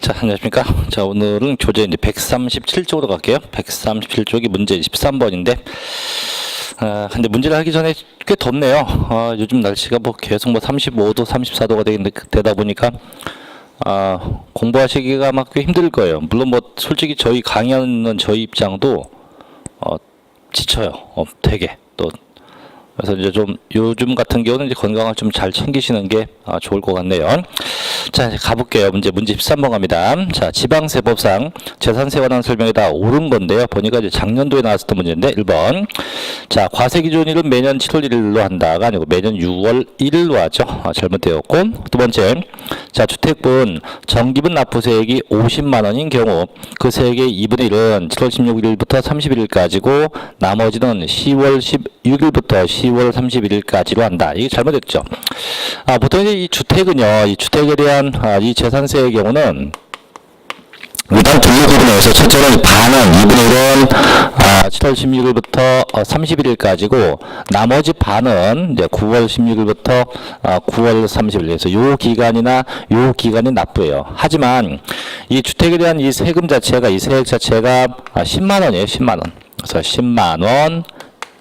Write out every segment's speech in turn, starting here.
자, 안녕하십니까. 자, 오늘은 교재 이제 137쪽으로 갈게요. 137쪽이 문제 13번인데, 근데 문제를 하기 전에 꽤 덥네요. 요즘 날씨가 뭐 계속 뭐 35도, 34도가 되다 보니까, 공부하시기가 막 꽤 힘들 거예요. 물론 뭐 솔직히 저희 강의하는 저희 입장도, 지쳐요. 되게. 또, 그래서 이제 좀 요즘 같은 경우는 이제 건강을 좀 잘 챙기시는 게 좋을 것 같네요. 자, 이제 가볼게요. 문제 13번 갑니다. 자, 지방세법상 재산세 관한 설명이 다 옳은 건데요. 보니까 이제 작년도에 나왔었던 문제인데 1번. 자, 과세 기준일은 매년 7월 1일로 한다가 아니고 매년 6월 1일로 하죠. 잘못되었고. 두 번째. 자, 주택분 정기분 납부세액이 50만 원인 경우 그 세액의 2분의 1은 7월 16일부터 31일까지고 나머지는 10월 16일부터 10월 31일까지로 한다. 이게 잘못됐죠. 보통 이제 이 주택은요, 이 주택에 대한 이 재산세의 경우는 일단 두 개 구분해서 첫째는 반은 2분의 1은 7월 16일부터 31일까지고 나머지 반은 이제 9월 16일부터 9월 30일에서 요 기간이나 요 기간이 납부예요. 하지만 이 주택에 대한 이 세금 자체가 이 세액 자체가 10만 원이에요. 10만 원. 그래서 10만 원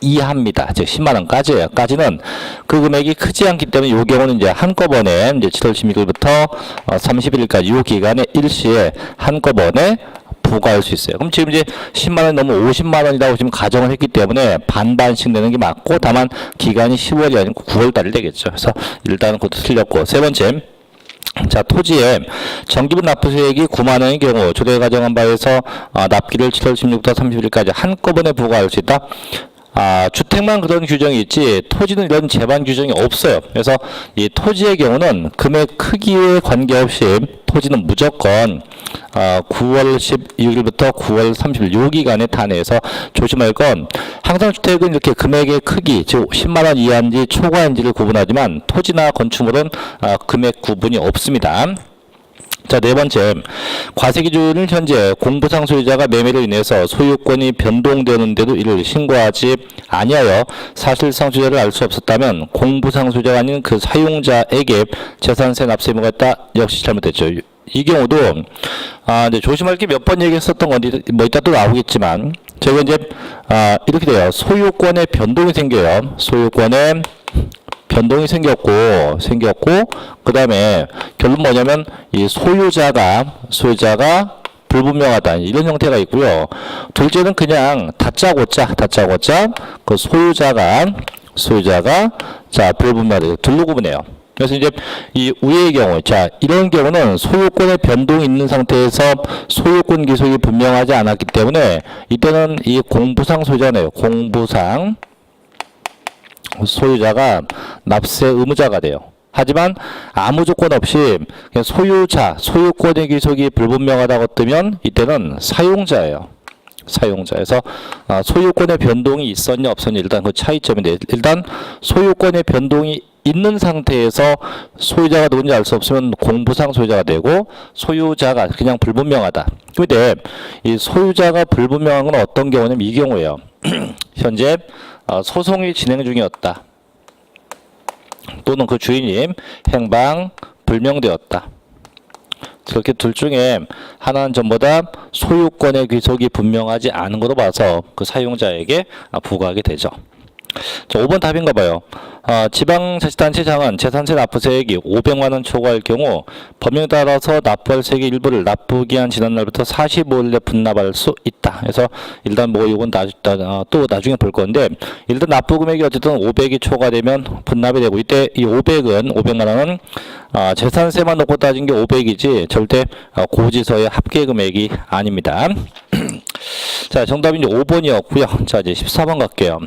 이하입니다. 즉 10만 원까지예요. 까지는 그 금액이 크지 않기 때문에 이 경우는 이제 한꺼번에 이제 7월 16일부터 30일까지 이 기간에 일시에 한꺼번에 부과할 수 있어요. 그럼 지금 이제 10만 원이 넘어 50만 원이라고 지금 가정을 했기 때문에 반반씩 내는 게 맞고 다만 기간이 10월이 아니고 9월 달이 되겠죠. 그래서 일단은 그것도 틀렸고 세 번째. 자, 토지에 정기분 납부세액이 9만 원의 경우 조례 가정한 바에서 납기를 7월 16일부터 30일까지 한꺼번에 부과할 수 있다. 주택만 그런 규정이 있지 토지는 이런 제한 규정이 없어요. 그래서 이 토지의 경우는 금액 크기에 관계없이 토지는 무조건 9월 16일부터 9월 30일 요 기간에 다 내서 조심할 건 항상 주택은 이렇게 금액의 크기 즉 10만 원 이하인지 초과인지를 구분하지만 토지나 건축물은 금액 구분이 없습니다. 자, 네 번째. 과세 기준은 현재 공부상 소유자가 매매로 인해서 소유권이 변동되는데도 이를 신고하지 아니하여 사실상 소유자를 알 수 없었다면 공부상 소유자가 아닌 그 사용자에게 재산세 납세 의무가 있다. 역시 잘못됐죠. 이 경우도 이제 조심할 게 몇 번 얘기했었던 건데 뭐 이따 또 나오겠지만 제가 이제 이렇게 돼요. 소유권에 변동이 생겨요. 소유권에 변동이 생겼고 그 다음에 결론 뭐냐면 이 소유자가 불분명하다 이런 형태가 있고요. 둘째는 그냥 다짜고짜 그 소유자가 자 불분명하다 둘로 구분해요. 그래서 이제 이 위의 경우 자 이런 경우는 소유권의 변동이 있는 상태에서 소유권 기속이 분명하지 않았기 때문에 이때는 이 공부상 소유자네요. 공부상 소유자가 납세 의무자가 돼요. 하지만 아무 조건 없이 그냥 소유권의 기속이 불분명하다고 뜨면 이때는 사용자예요. 사용자에서 소유권의 변동이 있었냐 없었냐 일단 그 차이점인데 일단 소유권의 변동이 있는 상태에서 소유자가 누군지 알 수 없으면 공부상 소유자가 되고 소유자가 그냥 불분명하다. 근데 이 소유자가 불분명한 건 어떤 경우냐면 이 경우예요. 현재 소송이 진행 중이었다. 또는 그 주인이 행방 불명되었다. 그렇게 둘 중에 하나는 전부 다 소유권의 귀속이 분명하지 않은 것으로 봐서 그 사용자에게 부과하게 되죠. 자, 5번 답인가 봐요. 지방자치단체장은 재산세 납부세액이 500만 원 초과할 경우 법령에 따라서 납부할 세액의 일부를 납부기한 지난 날부터 45일 내 분납할 수 있다. 그래서 일단 뭐 이건 또 나중에 볼 건데 일단 납부 금액이 어쨌든 500이 초과되면 분납이 되고 이때 이 500만 원은 재산세만 놓고 따진 게 500이지 절대 고지서의 합계 금액이 아닙니다. 자, 정답이 이제 5번이었고요. 자, 이제 14번 갈게요.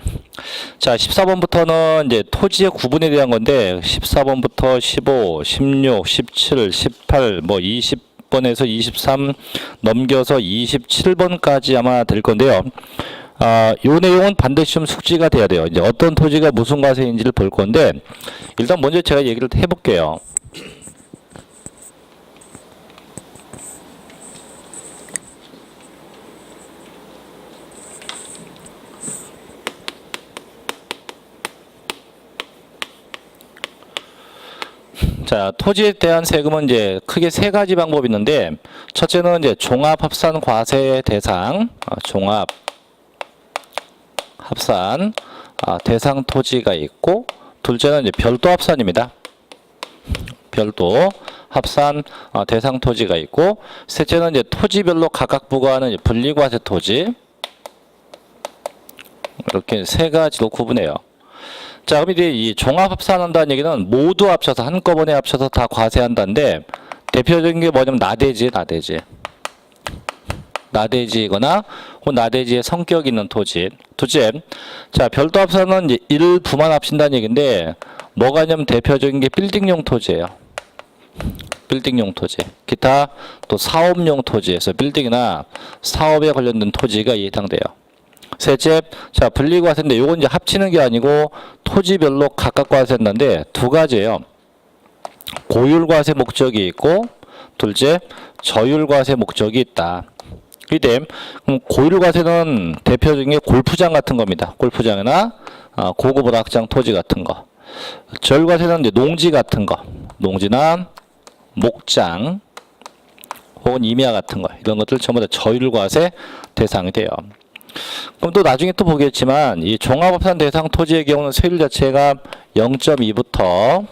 자, 14번부터는 이제 토지의 구분에 대한 건데 14번부터 15, 16, 17, 18, 뭐 20번에서 23 넘겨서 27번까지 아마 될 건데요. 요 내용은 반드시 좀 숙지가 돼야 돼요. 이제 어떤 토지가 무슨 과세인지를 볼 건데 일단 먼저 제가 얘기를 해볼게요. 자, 자, 토지에 대한 세금은 이제 크게 세 가지 방법이 있는데, 첫째는 이제 종합합산 과세 대상, 종합 합산 대상 토지가 있고, 둘째는 이제 별도 합산입니다. 별도 합산 대상 토지가 있고, 셋째는 이제 토지별로 각각 부과하는 이제 분리과세 토지. 이렇게 세 가지로 구분해요. 자, 그럼 이제 이 종합 합산한다는 얘기는 모두 합쳐서 한꺼번에 합쳐서 다 과세한다는데, 대표적인 게 뭐냐면 나대지거나 혹은 나대지의 성격 있는 토지. 둘째, 자, 별도 합산은 이제 일부만 합친다는 얘기인데, 뭐가 있냐면 대표적인 게 빌딩용 토지예요. 빌딩용 토지. 기타 또 사업용 토지에서 빌딩이나 사업에 관련된 토지가 해당돼요. 셋째, 자, 분리과세인데 요건 이제 합치는 게 아니고 토지별로 각각 과세한다는데 두 가지예요. 고율과세 목적이 있고, 둘째, 저율과세 목적이 있다. 이때 그럼 고율과세는 대표적인 게 골프장 같은 겁니다. 골프장이나 고급 오락장 토지 같은 거. 저율과세는 이제 농지 같은 거, 농지나 목장 혹은 임야 같은 거, 이런 것들 전부 다 저율과세 대상이 돼요. 그럼 또 나중에 또 보겠지만 이 종합합산 대상 토지의 경우는 세율 자체가 0.2부터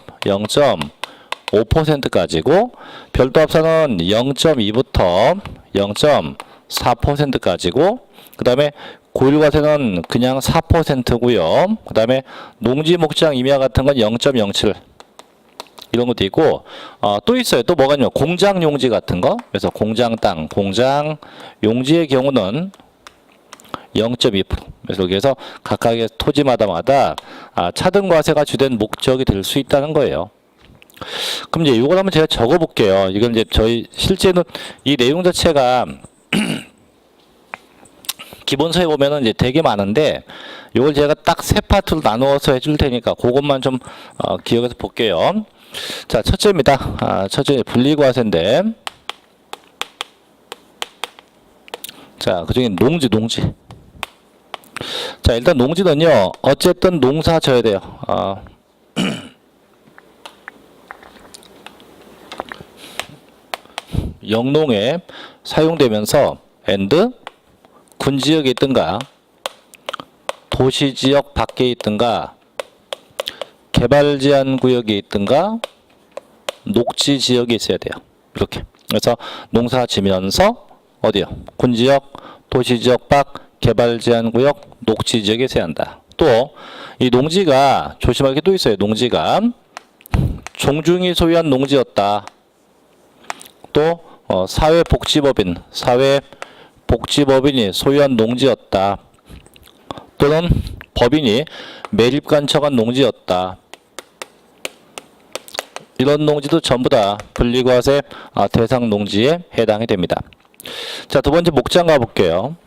0.5%까지고, 별도 합산은 0.2부터 0.4%까지고, 그 다음에 고율과세는 그냥 4%고요. 그 다음에 농지, 목장, 임야 같은 건 0.07 이런 것도 있고, 또 있어요. 또 뭐가 있냐면 공장 용지 같은 거. 그래서 공장 땅, 공장 용지의 경우는 0.2%. 그래서 여기에서 각각의 토지마다 차등과세가 주된 목적이 될 수 있다는 거예요. 그럼 이제 이걸 한번 제가 적어 볼게요. 이건 이제 저희 실제는 이 내용 자체가 기본서에 보면은 이제 되게 많은데, 이걸 제가 딱 세 파트로 나누어서 해줄 테니까 그것만 좀 기억해서 볼게요. 자, 첫째입니다. 첫째 분리과세인데, 자, 그중에 농지. 자, 일단 농지는요, 어쨌든 농사 져야 돼요. 영농에 사용되면서 and 군지역에 있든가 도시지역 밖에 있든가 개발제한구역에 있든가 녹지지역에 있어야 돼요. 이렇게. 그래서 농사 지면서 어디요? 군지역, 도시지역 밖, 개발제한구역, 녹지지역에 있어야 한다. 또 이 농지가 조심할 게 또 있어요. 농지가 종중이 소유한 농지였다. 또 사회복지법인이 소유한 농지였다. 또는 법인이 매립간청한 농지였다. 이런 농지도 전부 다 분리과세 대상 농지에 해당이 됩니다. 자, 두 번째 목장 가볼게요.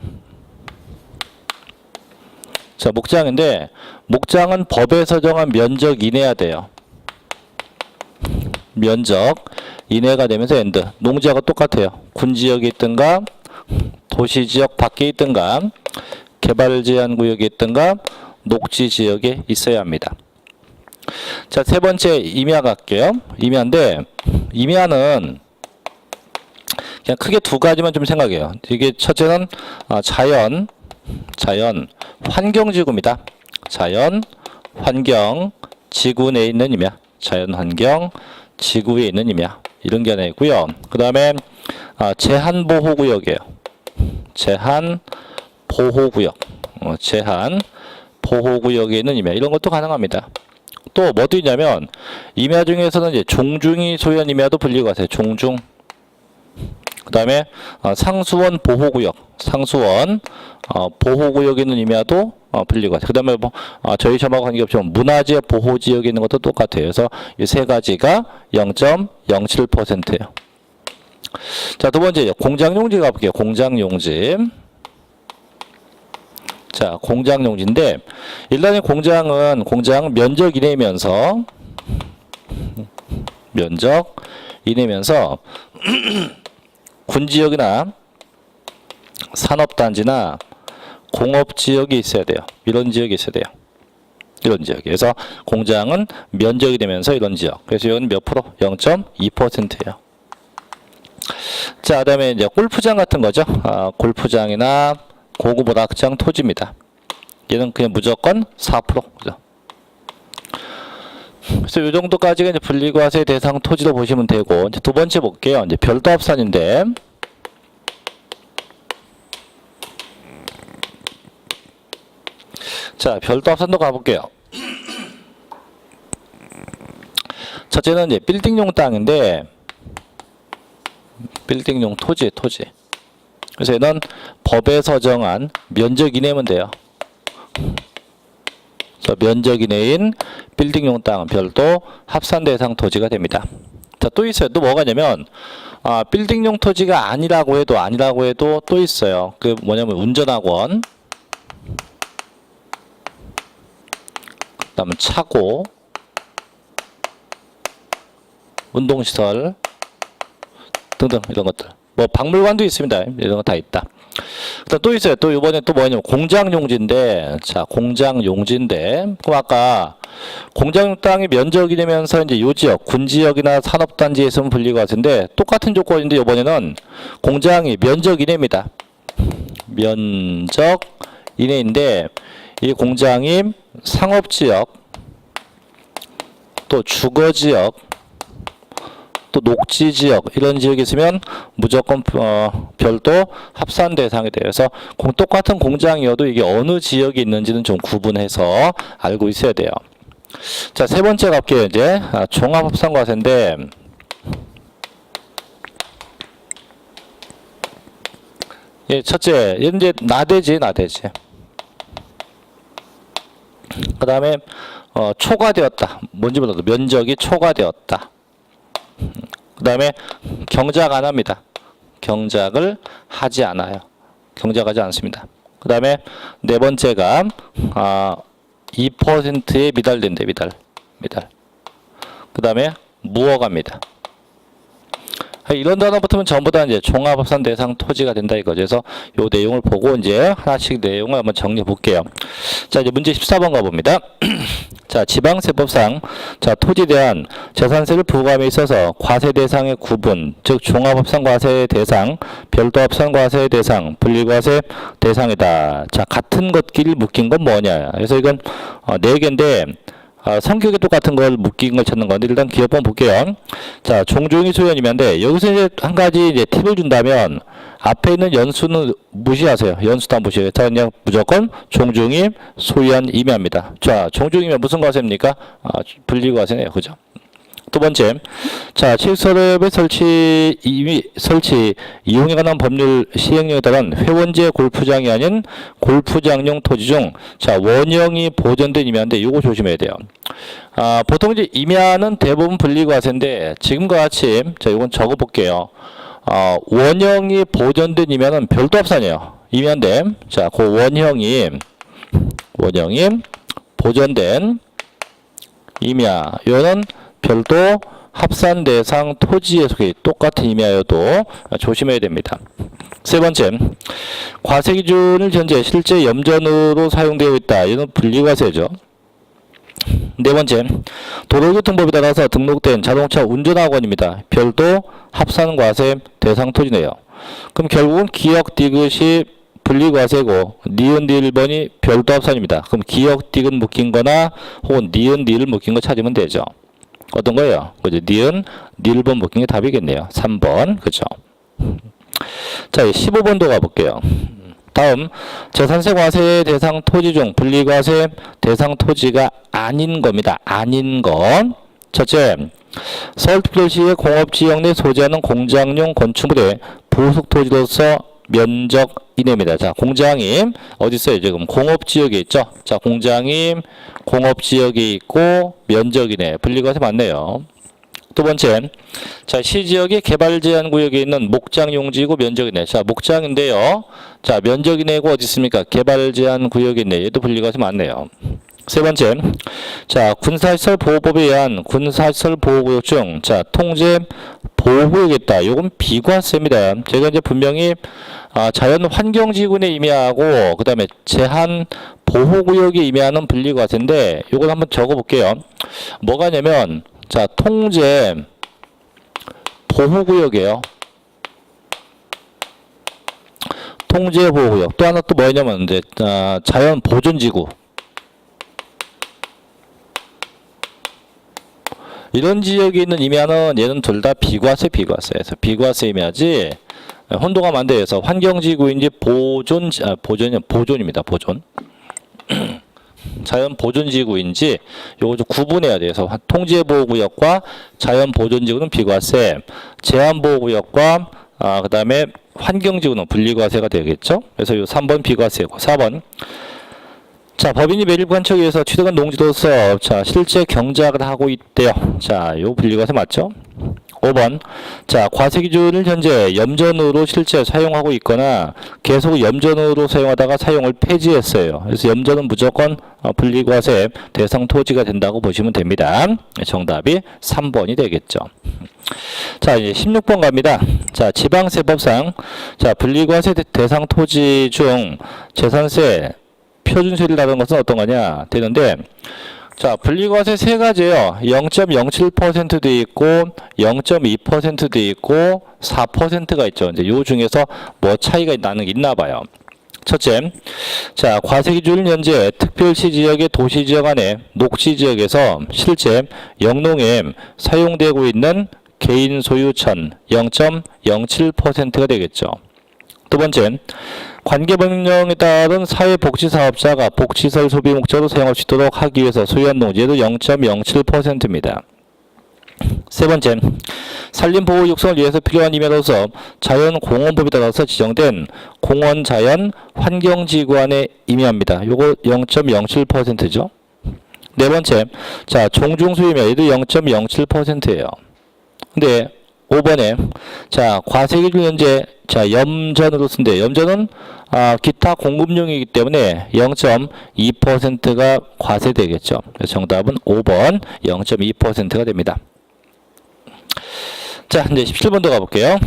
자, 목장인데, 목장은 법에서 정한 면적 이내야 돼요. 면적 이내가 되면서 and 농지하고 똑같아요. 군지역에 있든가 도시지역 밖에 있든가 개발제한구역에 있든가 녹지지역에 있어야 합니다. 자, 세 번째 임야 갈게요. 임야인데, 임야는 그냥 크게 두 가지만 좀 생각해요. 이게 첫째는 자연 환경지구입니다. 자연 환경 지구 내에 있는 임야, 자연 환경 지구에 있는 임야, 이런 게 하나 있고요. 그 다음에 제한보호구역이에요. 제한보호구역, 제한보호구역에 있는 임야, 이런 것도 가능합니다. 또 뭐도 있냐면 임야 중에서는 이제 종중이 소유한 임야도 분리과세, 종중. 그 다음에 상수원 보호구역, 상수원 보호구역에 있는 임야도 분리과세. 그 다음에 저희 점하고 관계없지만 문화재 보호지역에 있는 것도 똑같아요. 그래서 이 세 가지가 0.07%예요. 자, 두 번째 공장용지 가볼게요. 공장용지. 자, 공장용지인데, 일단은 공장 면적 이내면서 군지역이나 산업단지나 공업지역이 있어야 돼요. 이런 지역이 있어야 돼요. 이런 지역이. 그래서 공장은 면적이 되면서 이런 지역. 그래서 이건 몇 프로? 0.2%예요. 자, 그다음에 이제 골프장 같은 거죠. 골프장이나 고급 오락장 토지입니다. 얘는 그냥 무조건 4%. 그죠? 그래서 이 정도까지가 이제 분리과세 대상 토지로 보시면 되고, 이제 두 번째 볼게요. 이제 별도 합산인데, 자, 별도 합산도 가볼게요. 첫째는 이제 빌딩용 땅인데, 빌딩용 토지. 그래서 얘는 법에서 정한 면적 이내면 돼요. 그래서 면적 이내인 빌딩용 땅은 별도 합산 대상 토지가 됩니다. 자, 또 있어요. 또 뭐가 있냐면, 빌딩용 토지가 아니라고 해도 또 있어요. 그 뭐냐면 운전학원, 그다음에 차고, 운동시설 등등 이런 것들. 뭐 박물관도 있습니다. 이런 거 다 있다. 그다음 또 있어요. 또 이번에 또 뭐냐면 공장용지인데, 자, 공장용지인데, 그럼 아까 공장용 땅이 면적이 되면서 이제 요 지역, 군지역이나 산업단지에서는 분리과세인데 똑같은 조건인데 이번에는 공장이 면적 이내입니다. 면적 이내인데 이 공장이 상업지역, 또 주거지역, 또 녹지지역 이런 지역이 있으면 무조건 별도 합산 대상이 돼요. 그래서 똑같은 공장이어도 이게 어느 지역이 있는지는 좀 구분해서 알고 있어야 돼요. 자, 세 번째 갈게요. 이제 종합합산과세인데, 예, 첫째 이제 나대지. 그 다음에 초과되었다. 뭔지 몰라도 면적이 초과되었다. 그 다음에 경작 안 합니다. 경작을 하지 않아요. 경작하지 않습니다. 그 다음에 네 번째가 2%에 미달된대. 미달. 그 다음에 무허가입니다. 이런 단어 붙으면 전부 다 이제 종합합산 대상 토지가 된다 이거죠. 그래서 요 내용을 보고 이제 하나씩 내용을 한번 정리해 볼게요. 자, 이제 문제 14번 가봅니다. 자, 지방세법상 자, 토지에 대한 재산세를 부과함에 있어서 과세 대상의 구분, 즉 종합합산과세 대상, 별도합산과세 대상, 분리과세 대상이다. 자, 같은 것끼리 묶인 건 뭐냐? 그래서 이건 네 개인데 성격이 똑같은 걸 묶인 걸 찾는 건데, 일단 기업번 볼게요. 자, 종중이 소연이면데 여기서 이제 한 가지 이제 팁을 준다면 앞에 있는 연수는 무시하세요. 연수 다 무시해요. 그냥 무조건 종중임, 소연, 임야입니다. 자, 종중이면 무슨 과세입니까? 분리과세네요. 그죠? 두 번째, 자, 시설업의 설치 이용에 관한 법률 시행령에 따른 회원제 골프장이 아닌 골프장용 토지 중, 자, 원형이 보존된 임야인데 요거 조심해야 돼요. 보통 이제 임야는 대부분 분리과세인데 지금과 같이, 자, 요건 적어 볼게요. 원형이 보존된 임야는 별도 합산이에요. 임야인데, 자, 그 원형이 보존된 임야, 요는 별도 합산 대상 토지에 속해 똑같은 임야여도 조심해야 됩니다. 세 번째, 과세 기준을 현재 실제 염전으로 사용되어 있다. 이는 분리과세죠. 네 번째, 도로교통법에 따라서 등록된 자동차 운전학원입니다. 별도 합산과세 대상 토지네요. 그럼 결국은 기역 디귿이 분리과세고 니은 니을번이 별도 합산입니다. 그럼 기역 디귿 묶인 거나 혹은 니은 니을 묶인 거 찾으면 되죠. 어떤 거예요? 그죠? 니은 니을번 묶인 게 답이겠네요. 3번. 그죠? 자, 15번도 가볼게요. 다음, 재산세 과세 대상 토지 중 분리과세 대상 토지가 아닌 겁니다. 아닌 건. 첫째, 서울특별시의 공업지역 내 소재하는 공장용 건축물의 부속토지로서 면적 이내입니다. 자, 공장이 어디 있어요? 지금 공업지역에 있죠. 자, 공장이 공업지역에 있고 면적 이내. 분리과세 맞네요. 두 번째, 자, 시지역이 개발제한구역에 있는 목장용지이고 면적 이내. 자, 목장인데요. 자, 면적 이내고 어디 있습니까? 개발제한구역에 있네. 얘도 분리과세 맞네요. 세 번째, 자, 군사시설 보호법에 의한 군사시설 보호구역 중, 자, 통제 보호구역이 있다. 요건 비과세입니다. 제가 이제 분명히 자연 환경지구에 임야하고 그 다음에 제한 보호구역에 임야하는 분리과세인데 요건 한번 적어볼게요. 뭐가 냐면, 자, 통제 보호구역이에요. 통제 보호구역. 또 하나 또 뭐냐면 이제 자연 보존지구. 이런 지역에 있는 임야는 얘는 둘 다 비과세에서 비과세 임야지 혼동하면 안 돼서 환경지구인지 보존입니다. 보존. 자연 보존지구인지 요거 좀 구분해야 돼서 통제보호구역과 자연 보존지구는 비과세, 제한보호구역과 그 다음에 환경지구는 분리과세가 되겠죠. 그래서 요 3번 비과세고 4번. 자, 법인이 매립관청에 의해서 취득한 농지로서 자, 실제 경작을 하고 있대요. 자, 요 분리과세 맞죠? 5번. 자, 과세 기준을 현재 염전으로 실제 사용하고 있거나 계속 염전으로 사용하다가 사용을 폐지했어요. 그래서 염전은 무조건 분리과세 대상 토지가 된다고 보시면 됩니다. 정답이 3번이 되겠죠. 자, 이제 16번 갑니다. 자, 지방세법상 자, 분리과세 대상 토지 중 재산세 표준세를 다루는 것은 어떤 거냐 되는데, 자, 분리과세 세 가지예요. 0.07%도 있고 0.2%도 있고 4%가 있죠. 이제 요 중에서 뭐 차이가 나는 게 있나 봐요. 첫째, 자, 과세 기준은 현재 특별시 지역의 도시 지역 안에 녹지 지역에서 실제 영농에 사용되고 있는 개인 소유천 0.07%가 되겠죠. 두 번째, 관계법령에 따른 사회복지사업자가 복지시설 소비 목적으로 사용할 수 있도록 하기 위해서 소유한 농지도 0.07%입니다. 세 번째, 산림보호 육성을 위해서 필요한 임야로서 자연공원법에 따라서 지정된 공원 자연 환경지구 안에 임야입니다. 요거 0.07%죠. 네 번째, 자, 종중소유임야 얘도 0.07%예요. 근데 5번에 자, 과세 기준 현재 자, 염전으로 쓴대. 염전은 기타 공급용이기 때문에 0.2%가 과세되겠죠. 그래서 정답은 5번 0.2%가 됩니다. 자, 이제 17번도 가볼게요.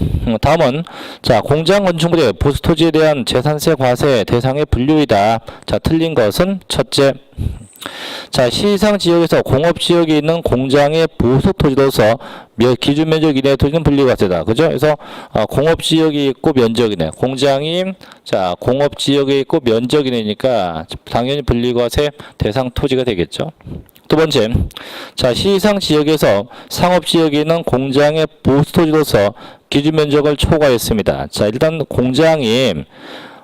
다음은 자, 공장 건축물의 보수토지에 대한 재산세 과세 대상의 분류이다. 자, 틀린 것은 첫째, 자, 시상 지역에서 공업지역에 있는 공장의 부속토지로서 기준 면적 이내의 토지는 분리과세다. 그죠? 그래서 공업지역이 있고 면적 이내. 공장이 자, 공업지역에 있고 면적 이내니까 당연히 분리과세 대상 토지가 되겠죠. 두 번째, 자, 시상 지역에서 상업지역에 있는 공장의 부속토지로서 기준 면적을 초과했습니다. 자, 일단 공장이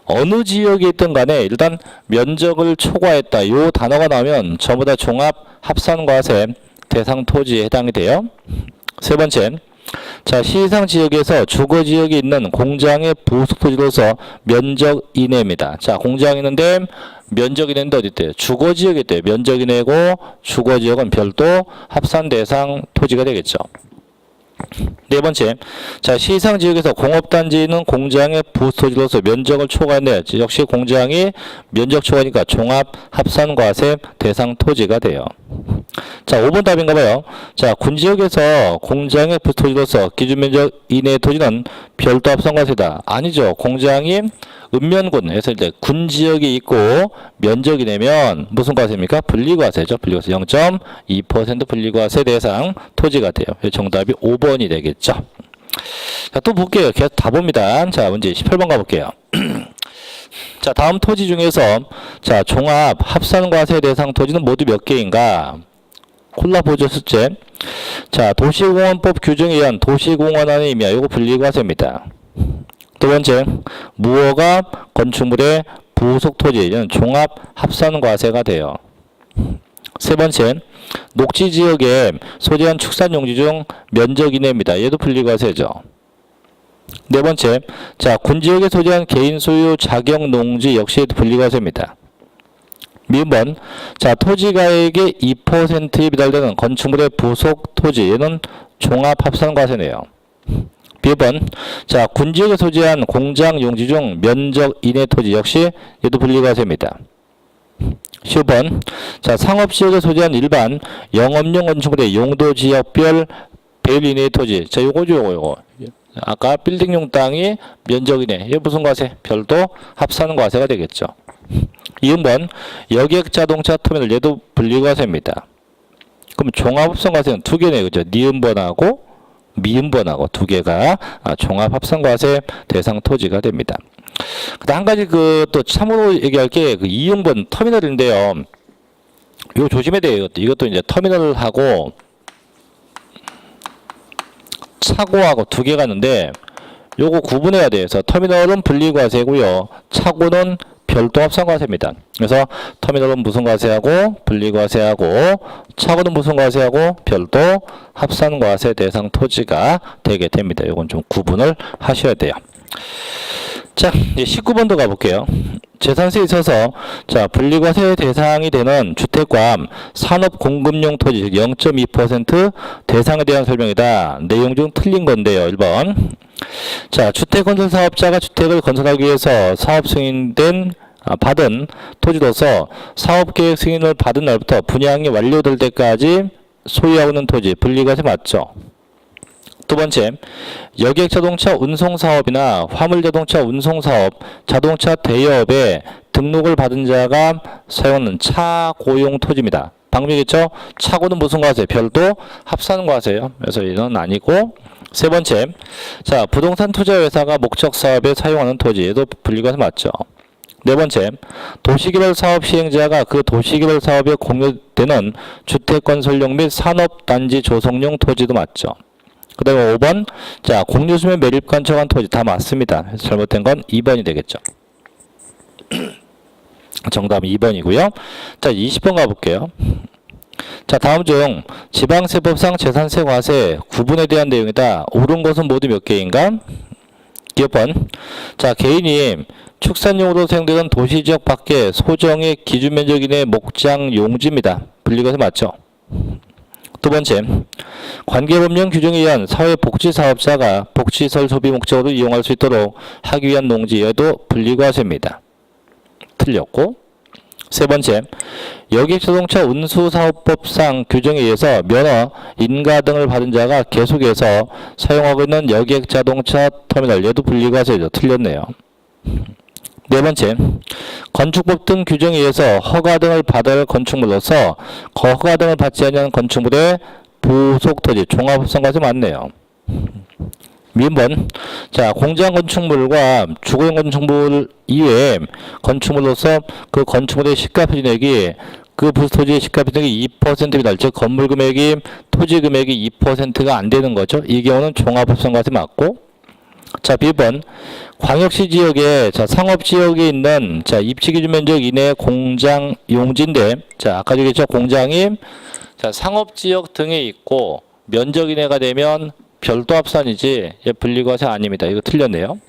어느 지역에 있든 간에 일단 면적을 초과했다. 요 단어가 나오면 전부 다 종합 합산과세 대상 토지에 해당이 돼요. 세 번째, 자, 시상 지역에서 주거 지역에 있는 공장의 부속 토지로서 면적 이내입니다. 자, 공장이 있는데 면적 이내인데 어디 있대요? 주거 지역에 있대요. 면적 이내고 주거 지역은 별도 합산 대상 토지가 되겠죠. 네 번째, 자, 시상 지역에서 공업단지에 있는 공장의 부토지로서 면적을 초과했네요. 역시 공장이 면적 초과니까 종합 합산과세 대상 토지가 돼요. 자, 5번 답인가 봐요. 자, 군지역에서 공장의 부토지로서 기준 면적 이내의 토지는 별도 합산과세다. 아니죠. 공장이 읍면군에서 이제 군지역이 있고 면적이 내면 무슨 과세입니까? 분리과세죠. 분리과세 0.2% 분리과세 대상 토지가 돼요. 정답이 5번이 되겠죠. 자, 또 볼게요. 계속 다 봅니다. 자, 문제 18번 가볼게요. 자, 다음 토지 중에서 자, 종합 합산과세 대상 토지는 모두 몇 개인가? 콜라보죠 숫제. 자, 도시공원법 규정에 의한 도시공원 안의 임야, 요거 분리과세입니다. 두 번째, 무허가 건축물의 부속 토지는 종합 합산과세가 돼요. 세 번째, 녹지 지역에 소재한 축산용지 중 면적 이내입니다. 얘도 분리과세죠. 네 번째, 자, 군지역에 소재한 개인 소유 자격 농지 역시 분리과세입니다. 미음번, 자, 토지가액의 2%에 비달되는 건축물의 부속 토지, 얘는 종합 합산과세네요. B번, 자, 군지역에 소재한 공장 용지 중 면적 이내 토지 역시 얘도 분리과세입니다. 10번. 자, 상업지역에 소재한 일반 영업용 건축물의 용도지역별 배율 이내의 토지. 자, 요거죠, 요거. 아까 빌딩용 땅이 면적 이내. 이게 무슨 과세? 별도 합산 과세가 되겠죠. 2번. 여객 자동차 터미널. 얘도 분리과세입니다. 그럼 종합합산과세는 두 개네요. 그죠? 니은번하고 미은번하고 두 개가 종합합산과세 대상 토지가 됩니다. 한 가지 또 참고로 얘기할 게 그 2인번 터미널인데요. 이거 조심해야 돼요. 이것도 이제 터미널하고 차고하고 두 개가 있는데 요거 구분해야 돼요. 그래서 터미널은 분리과세고요. 차고는 별도 합산과세입니다. 그래서 터미널은 무슨 과세하고 분리과세하고 차고는 무슨 과세하고 별도 합산과세 대상 토지가 되게 됩니다. 이건 좀 구분을 하셔야 돼요. 자, 이제 19번도 가볼게요. 재산세에 있어서 자, 분리과세 대상이 되는 주택과 산업공급용 토지 0.2% 대상에 대한 설명이다. 내용 중 틀린 건데요. 1번. 자, 주택건설 사업자가 주택을 건설하기 위해서 사업 승인된 받은 토지로서 사업계획 승인을 받은 날부터 분양이 완료될 때까지 소유하고 있는 토지 분리과세 맞죠? 두 번째, 여객 자동차 운송 사업이나 화물 자동차 운송 사업, 자동차 대여업에 등록을 받은 자가 사용하는 차고용 토지입니다. 방법이겠죠? 차고는 무슨 과세? 별도 합산 과세예요. 그래서 이건 아니고. 세 번째, 자, 부동산 투자 회사가 목적 사업에 사용하는 토지, 얘도 분리과세 맞죠? 네 번째, 도시개발 사업 시행자가 그 도시개발 사업에 공유되는 주택건설용 및 산업단지 조성용 토지도 맞죠? 그 다음에 5번. 자, 공유수면 매립 간척한 토지 다 맞습니다. 그래서 잘못된 건 2번이 되겠죠. 정답은 2번이고요. 자, 20번 가볼게요. 자, 다음 중 지방세법상 재산세 과세 구분에 대한 내용이다. 옳은 것은 모두 몇 개인가? 2번. 자, 개인이 축산용으로 사용되는 도시지역 밖에 소정의 기준면적 이내 목장 용지입니다. 분리과세 맞죠? 두 번째, 관계법령 규정에 의한 사회복지사업자가 복지시설 소비 목적으로 이용할 수 있도록 하기 위한 농지에도 분리과세입니다. 틀렸고. 세 번째, 여객자동차 운수사업법상 규정에 의해서 면허, 인가 등을 받은 자가 계속해서 사용하고 있는 여객자동차 터미널, 얘도 분리과세죠. 틀렸네요. 네 번째, 건축법 등 규정에 의해서 허가 등을 받아야 할 건축물로서 허가 등을 받지 않은 건축물의 부속토지 종합합산과세 맞네요. 미번. 자, 공장 건축물과 주거용 건축물 이외에 건축물로서 그 건축물의 시가표준액이 그 부속토지의 시가표준액이 2%입니다. 즉 건물 금액이 토지 금액이 2%가 안 되는 거죠. 이 경우는 종합합산과세 맞고. 자, B번. 광역시 지역에 자, 상업 지역에 있는 자, 입지 기준 면적 이내 공장 용지인데 자, 아까 얘기했죠. 공장이 자, 상업 지역 등에 있고 면적 이내가 되면 별도 합산이지 분리과세 아닙니다. 이거 틀렸네요.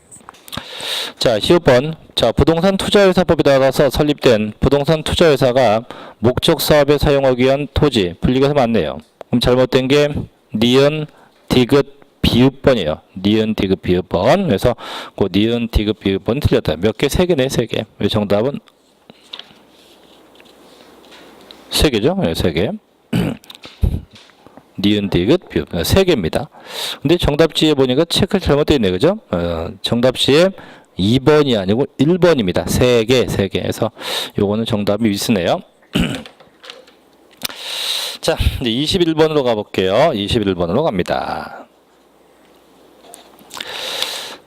자, 15번. 자, 부동산 투자회사법에 따라서 설립된 부동산 투자회사가 목적 사업에 사용하기 위한 토지 분리과세 맞네요. 그럼 잘못된 게 니은 디귿 비읍번이에요. 니은 디귿 비읍번. 그래서 그 니은 디귿 비읍번 틀렸다. 몇 개? 세 개네, 세 개. 정답은 세 개죠? 네, 세 개. 니은 디귿 비읍번 세 개입니다. 근데 정답지에 보니까 체크 잘못되어 있네, 그죠? 정답지에 2번이 아니고 1번입니다. 세 개, 세 개. 해서 요거는 정답이 미스네요. 자, 이제 21번으로 가볼게요. 21번으로 갑니다.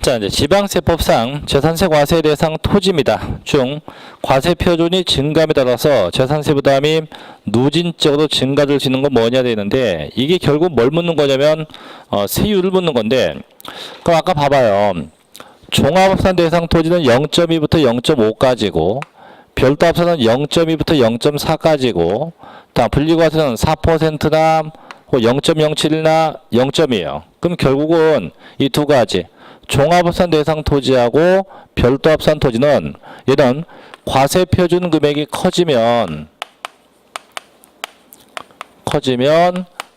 자, 이제 지방세법상 재산세 과세 대상 토지입니다. 중 과세 표준이 증감에 따라서 재산세 부담이 누진적으로 증가될 수 있는 건 뭐냐 되는데 이게 결국 뭘 묻는 거냐면 세율을 묻는 건데 그럼 아까 봐봐요. 종합합산 대상 토지는 0.2부터 0.5까지고 별도 합산은 0.2부터 0.4까지고 다음 분리과세는 4%나 0.07나 0.이에요. 그럼 결국은 이 두 가지 종합합산 대상 토지하고 별도 합산 토지는 얘는 과세 표준 금액이 커지면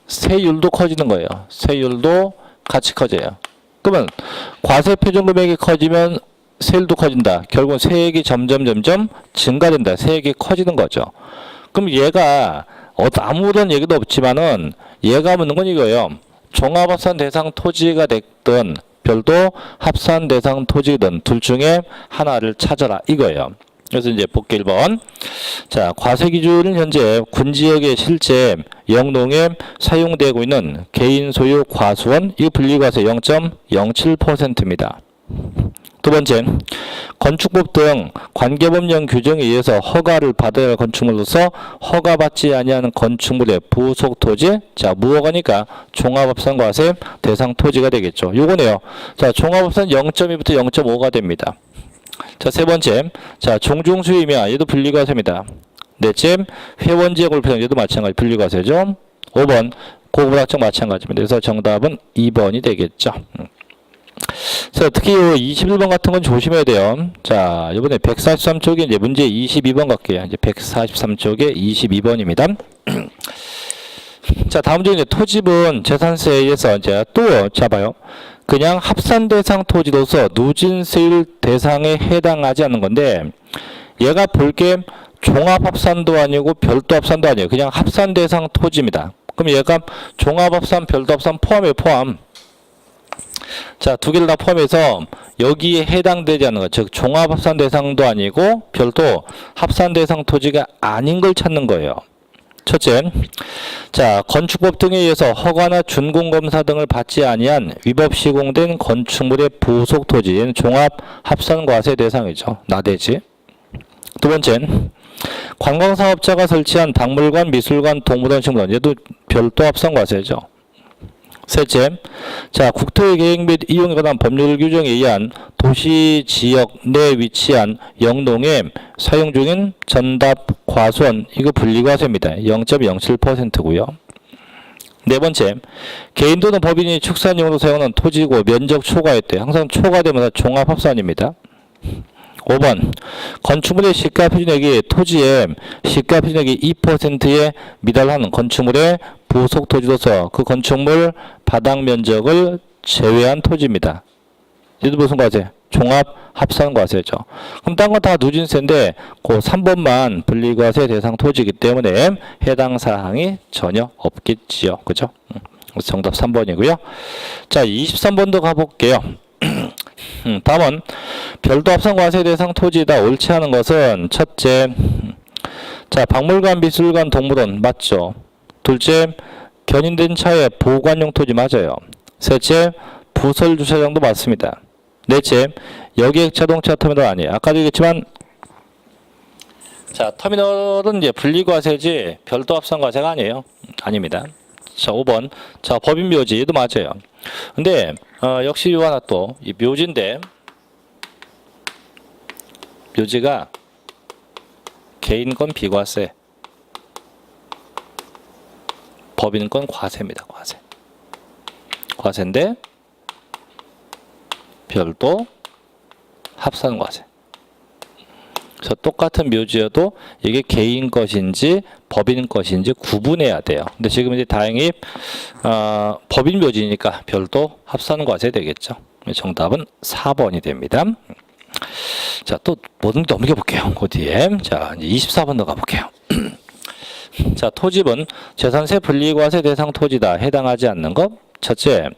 세율도 커지는 거예요. 세율도 같이 커져요. 그러면 과세 표준 금액이 커지면 세율도 커진다. 결국은 세액이 점점 증가된다. 세액이 커지는 거죠. 그럼 얘가 아무런 얘기도 없지만은 얘가 묻는 건 이거예요. 종합합산 대상 토지가 됐든 별도 합산 대상 토지든 둘 중에 하나를 찾아라 이거예요. 그래서 이제 볼게 1번. 자, 과세 기준은 현재 군지역에 실제 영농에 사용되고 있는 개인 소유 과수원 이 분리과세 0.07%입니다. 두 번째, 건축법 등 관계법령 규정에 의해서 허가를 받아야 할 건축물로서 허가받지 아니하는 건축물의 부속 토지, 자 무허가니까 종합합산과세 대상 토지가 되겠죠. 요거네요. 자, 종합합산 0.2부터 0.5가 됩니다. 자, 세 번째, 자 종중수유이면 얘도 분리과세입니다. 넷째, 회원지역 골프장 얘도 마찬가지 분리과세죠. 5번, 고급락정 마찬가지입니다. 그래서 정답은 2번이 되겠죠. 자, 특히 21번 같은 건 조심해야 돼요. 자, 이번에 143쪽에 이제 문제 22번 갈게요. 이제 143쪽에 22번입니다. 자, 다음 중에 이제 토지분 재산세에서 이제 또 잡아요. 그냥 합산 대상 토지로서 누진세율 대상에 해당하지 않는 건데, 얘가 볼게 종합합산도 아니고 별도 합산도 아니에요. 그냥 합산 대상 토지입니다. 그럼 얘가 종합합산, 별도 합산 포함이에요, 포함. 자, 두 개를 다 포함해서 여기에 해당되지 않는 것, 즉 종합합산 대상도 아니고 별도 합산 대상 토지가 아닌 걸 찾는 거예요. 첫째, 자 건축법 등에 의해서 허가나 준공검사 등을 받지 아니한 위법 시공된 건축물의 부속 토지는 종합합산과세 대상이죠. 나대지. 두 번째, 관광사업자가 설치한 박물관, 미술관, 동물원, 식물원 얘도 별도 합산과세죠. 셋째, 자 국토의 계획 및 이용에 관한 법률 규정에 의한 도시 지역 내 위치한 영농에 사용 중인 전답 과수원 이거 분리과세입니다. 0.07%고요. 네 번째, 개인 또는 법인이 축산용으로 사용하는 토지고 면적 초과했대. 항상 초과되면 종합합산입니다. 5번, 건축물의 시가 표준액이 토지의 시가 표준액이 2%에 미달하는 건축물의 부속 토지로서 그 건축물 바닥 면적을 제외한 토지입니다. 이도 무슨 과세? 종합 합산 과세죠. 그럼 딴 건 다 누진세인데 그 3번만 분리과세 대상 토지이기 때문에 해당 사항이 전혀 없겠지요. 그죠? 정답 3번이고요. 자, 23번도 가볼게요. 다음은 별도 합산 과세 대상 토지다. 옳지 않은 것은 첫째, 자 박물관, 미술관, 동물원 맞죠. 둘째, 견인된 차의 보관용 토지 맞아요. 셋째, 부설 주차장도 맞습니다. 넷째, 여객 자동차 터미널 아니에요. 아까도 얘기했지만 자 터미널은 이제 분리과세지 별도 합산과세가 아니에요. 아닙니다. 자 5번, 자 법인 묘지 얘도 맞아요. 근데 역시 요 하나 또 이 묘지인데 묘지가 개인 건 비과세, 법인 건 과세입니다. 과세. 과세인데 별도 합산 과세. 그래서 똑같은 묘지여도 이게 개인 것인지 법인 것인지 구분해야 돼요. 근데 지금 이제 다행히 법인 묘지니까 별도 합산 과세 되겠죠. 정답은 4번이 됩니다. 자, 또 뭐든 넘겨볼게요. 그 뒤에 자 이제 24번 더 가볼게요. 자, 토지분 재산세 분리과세 대상 토지다. 해당하지 않는 것. 첫째,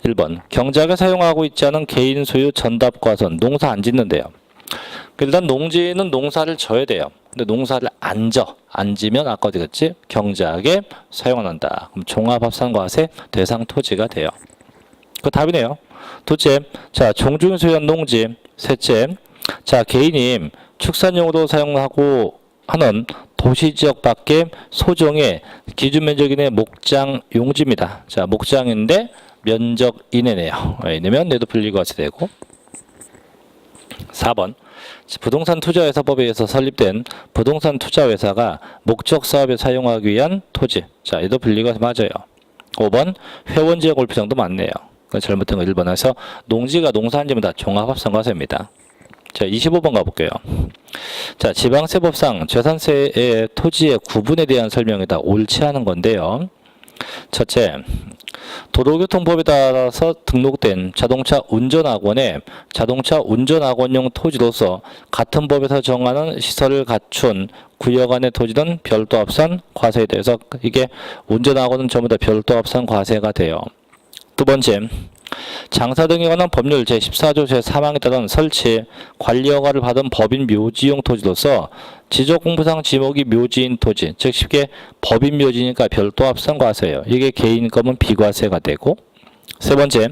1번 경작에 사용하고 있지 않은 개인 소유 전답과선 농사 안 짓는데요. 일단 농지는 농사를 져야 돼요. 근데 농사를 안 져. 안 지면 아까 어디 갔지? 경작에 사용한다. 그럼 종합합산과세 대상 토지가 돼요. 그 답이네요. 둘째, 자 종중 소유한 농지. 셋째, 자 개인이 축산용으로 사용하고 하는 도시지역 밖의 소정의 기준 면적 이내 목장 용지입니다. 자 목장인데 면적 이내네요. 이내면 내도 분리과세 되고. 4번, 부동산 투자회사법에 의해서 설립된 부동산 투자회사가 목적 사업에 사용하기 위한 토지. 자, 얘도 분리과세 맞아요. 5번, 회원지역 골프장도 맞네요. 잘못된 거 1번에서 농지가 농사한지면 다 종합합산과세입니다. 자, 25번 가볼게요. 자, 지방세법상 재산세의 토지의 구분에 대한 설명이 다 옳지 않은 건데요. 첫째, 도로교통법에 따라서 등록된 자동차 운전학원에 자동차 운전학원용 토지로서 같은 법에서 정하는 시설을 갖춘 구역 안의 토지는 별도 합산 과세에 대해서 이게 운전학원은 전부 다 별도 합산 과세가 돼요. 두 번째, 장사 등에 관한 법률 제14조 제3항에 따른 설치, 관리 허가를 받은 법인 묘지용 토지로서 지적공부상 지목이 묘지인 토지, 즉 쉽게 법인 묘지니까 별도 합산 과세예요. 이게 개인 거면 비과세가 되고, 세 번째,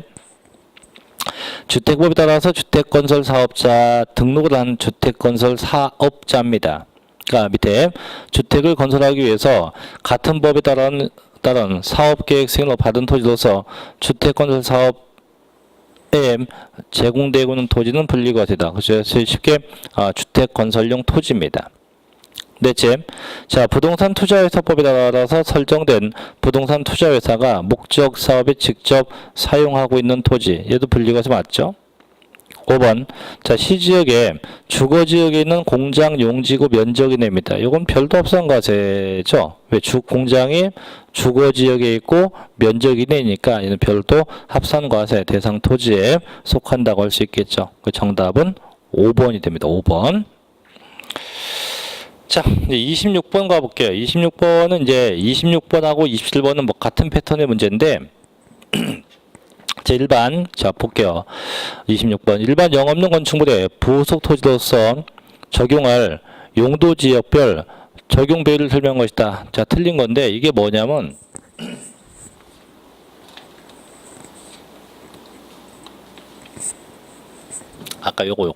주택법에 따라서 주택건설 사업자 등록을 한 주택건설 사업자입니다. 그러니까 밑에 주택을 건설하기 위해서 같은 법에 따른 사업계획 승인을 받은 토지로서 주택건설 사업에 제공되고 있는 토지는 분리과세다. 그래서 쉽게 주택건설용 토지입니다. 넷째, 자 부동산 투자회사법에 따라서 설정된 부동산 투자회사가 목적 사업에 직접 사용하고 있는 토지, 얘도 분리과세 맞죠? 5번, 자 시지역에 주거지역에 있는 공장 용지구 면적이 냅니다. 이건 별도 합산 과세죠. 왜 공장이 주거지역에 있고 면적이 내니까 얘는 별도 합산 과세 대상 토지에 속한다고 할 수 있겠죠. 그 정답은 5번이 됩니다. 5번. 자, 이제 26번 가볼게요. 26번은 이제 26번하고 27번은 뭐 같은 패턴의 문제인데 제 일반, 자 볼게요. 26번, 일반 영업용 건축물의 부속 토지로서 적용할 용도지역별 적용 배율을 설명한 것이다. 자, 틀린 건데 이게 뭐냐면 아까 요거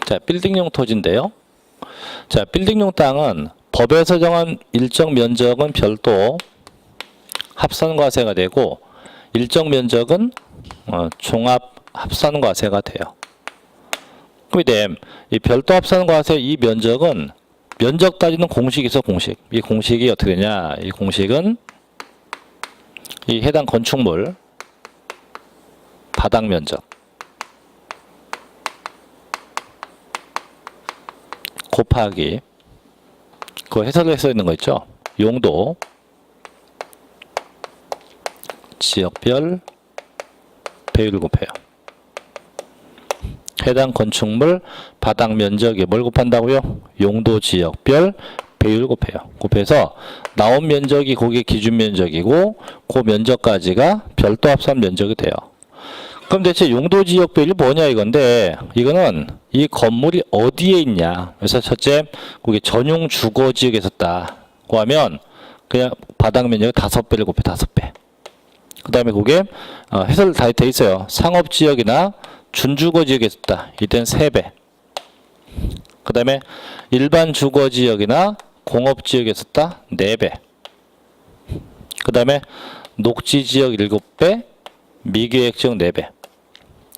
자, 빌딩용 토지인데요. 자, 빌딩용 땅은 법에서 정한 일정 면적은 별도 합산과세가 되고 일정 면적은 종합 합산과세가 돼요. 그럼 이제 이 별도 합산과세 이 면적은 면적 따지는 공식이 있어. 공식. 이 공식이 어떻게 되냐? 이 공식은 이 해당 건축물 바닥 면적 곱하기 그 해설을 써 있는 거 있죠? 용도 지역별 배율을 곱해요. 해당 건축물 바닥 면적에 뭘 곱한다고요? 용도 지역별 배율 곱해요. 곱해서 나온 면적이 그게 기준 면적이고 그 면적까지가 별도 합산 면적이 돼요. 그럼 대체 용도 지역 배율이 뭐냐 이건데 이거는 이 건물이 어디에 있냐. 그래서 첫째 그게 전용 주거 지역에 있었다고 하면 그냥 바닥 면적이 5배를 곱해 5배. 그 다음에 그게 해설 다 돼 있어요. 상업지역이나 준주거지역에 있었다. 이때는 3배. 그 다음에 일반 주거지역이나 공업지역에 있었다. 4배. 그 다음에 녹지지역 7배, 미계획지역 4배.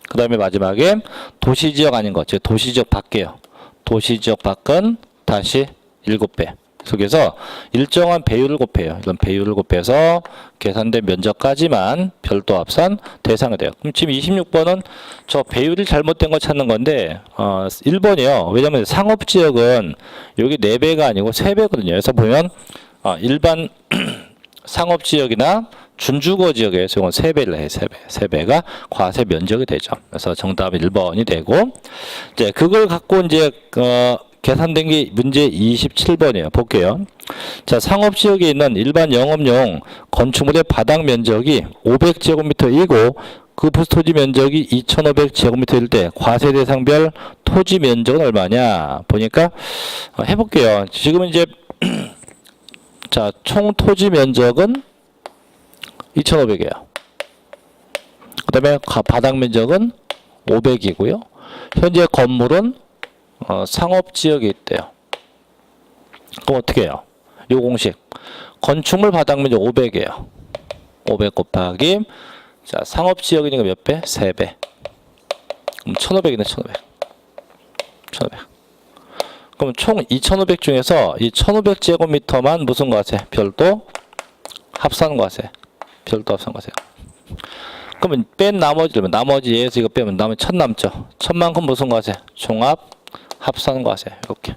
그 다음에 마지막에 도시지역 아닌 것, 즉 도시지역 밖에요. 도시지역 밖은 다시 7배. 속에서 일정한 배율을 곱해요. 이런 배율을 곱해서 계산된 면적까지만 별도 합산 대상이 돼요. 그럼 지금 26번은 저 배율이 잘못된 거 찾는 건데 1번이요. 왜냐면 상업지역은 여기 4배가 아니고 3배거든요. 그래서 보면 일반 상업지역이나 준주거지역에서 이건 3배를 해요. 3배가 과세 면적이 되죠. 그래서 정답은 1번이 되고 이제 그걸 갖고 이제 계산된 게 문제 27번이에요. 볼게요. 자, 상업지역에 있는 일반 영업용 건축물의 바닥 면적이 500제곱미터이고 그 부토지 면적이 2500제곱미터일 때 과세 대상별 토지 면적은 얼마냐? 보니까 해볼게요. 지금 이제 자, 총 토지 면적은 2500이에요. 그 다음에 바닥 면적은 500이고요. 현재 건물은 상업지역에 있대요. 그럼 어떻게 해요? 요 공식. 건축물 바닥 면적 500이에요. 500 곱하기 자 상업지역이니까 몇 배? 3배. 그럼 1500이네. 1500. 그럼 총 2500 중에서 이 1500제곱미터만 무슨 과세? 별도 합산과세. 별도 합산과세. 그러면 뺀 나머지 얘에서 이거 빼면 나머지 1000 남죠. 1000만큼 무슨 과세? 종합 합산과세. 이렇게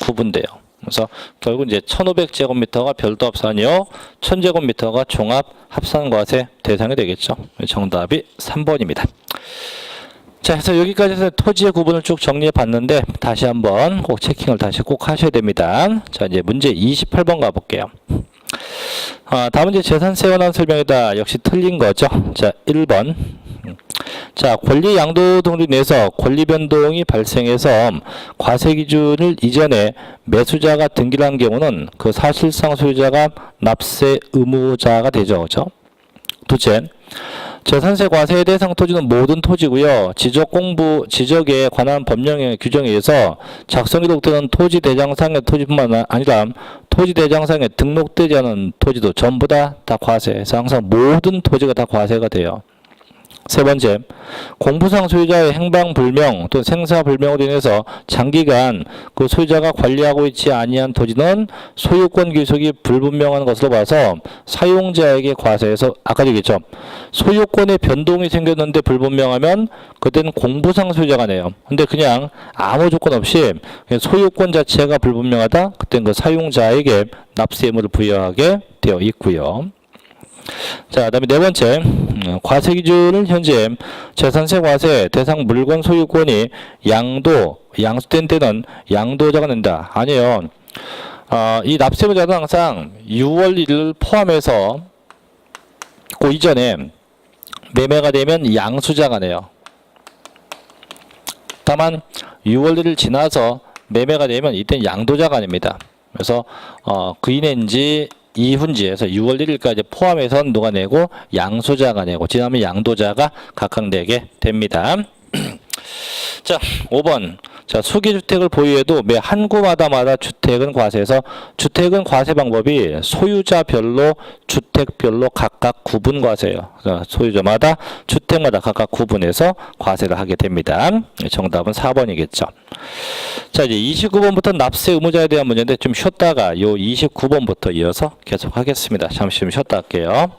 구분돼요. 그래서 결국 이제 1500제곱미터가 별도 합산이요, 1000제곱미터가 종합 합산과세 대상이 되겠죠. 정답이 3번입니다. 자, 그래서 여기까지 해서 토지의 구분을 쭉 정리해 봤는데 다시 한번 꼭 체킹을 다시 꼭 하셔야 됩니다. 자, 이제 문제 28번 가볼게요. 다음은 이제 재산세 원한 설명이다. 역시 틀린 거죠. 자, 1번. 자, 권리 양도 등으로 인해서 권리 변동이 발생해서 과세 기준을 이전에 매수자가 등기를 한 경우는 그 사실상 소유자가 납세 의무자가 되죠. 그죠? 둘째, 재산세 과세의 대상 토지는 모든 토지고요. 지적에 관한 법령의 규정에 의해서 작성 기록되는 토지 대장상의 토지뿐만 아니라 토지 대장상에 등록되지 않은 토지도 전부 다 과세해서 항상 모든 토지가 다 과세가 돼요. 세 번째, 공부상 소유자의 행방불명 또는 생사불명으로 인해서 장기간 그 소유자가 관리하고 있지 아니한 토지는 소유권 귀속이 불분명한 것으로 봐서 사용자에게 과세해서 아까 얘기했죠. 소유권의 변동이 생겼는데 불분명하면 그때는 공부상 소유자가 내요. 근데 그냥 아무 조건 없이 소유권 자체가 불분명하다. 그때는 그 사용자에게 납세 의무를 부여하게 되어 있고요. 자, 그 다음에 네 번째, 과세 기준은 현재 재산세 과세 대상 물건 소유권이 양수된 때는 양도자가 낸다. 아니에요. 이 납세의무자는 항상 6월 1일을 포함해서 그 이전에 매매가 되면 양수자가 내요. 다만 6월 1일 지나서 매매가 되면 이때는 양도자가 냅니다. 그래서 그인인지 이훈지에서 6월 1일까지 포함해서 누가 내고 양수자가 내고 지나면 양도자가 각각 내게 됩니다. 자, 5번. 자, 수기주택을 보유해도 매 한 구마다 주택은 과세해서 주택은 과세 방법이 소유자별로 주택별로 각각 구분 과세예요. 소유자마다 주택마다 각각 구분해서 과세를 하게 됩니다. 정답은 4번이겠죠. 자, 이제 29번부터 납세 의무자에 대한 문제인데 좀 쉬었다가 요 29번부터 이어서 계속 하겠습니다. 잠시 좀 쉬었다 할게요.